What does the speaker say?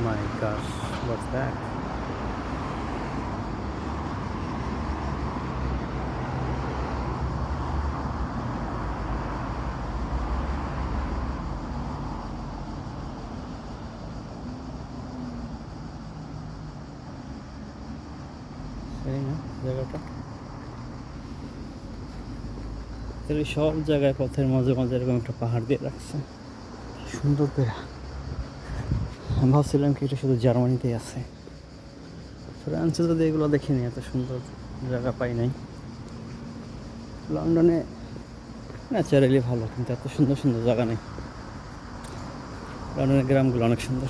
My gosh, what's that? সেই না জায়গাটা তাহলে সব জায়গায় পথের মাঝে মাঝে এরকম একটা পাহাড় দিয়ে রাখছে সুন্দর করে। আমি ভাবছিলাম কি এটা শুধু জার্মানিতেই আছে, ফ্রান্সে যদি এগুলো দেখিনি, এত সুন্দর জায়গা পাই নাই। লন্ডনে ন্যাচারালি ভালো, কিন্তু এত সুন্দর সুন্দর জায়গা নেই। লন্ডনের গ্রামগুলো অনেক সুন্দর।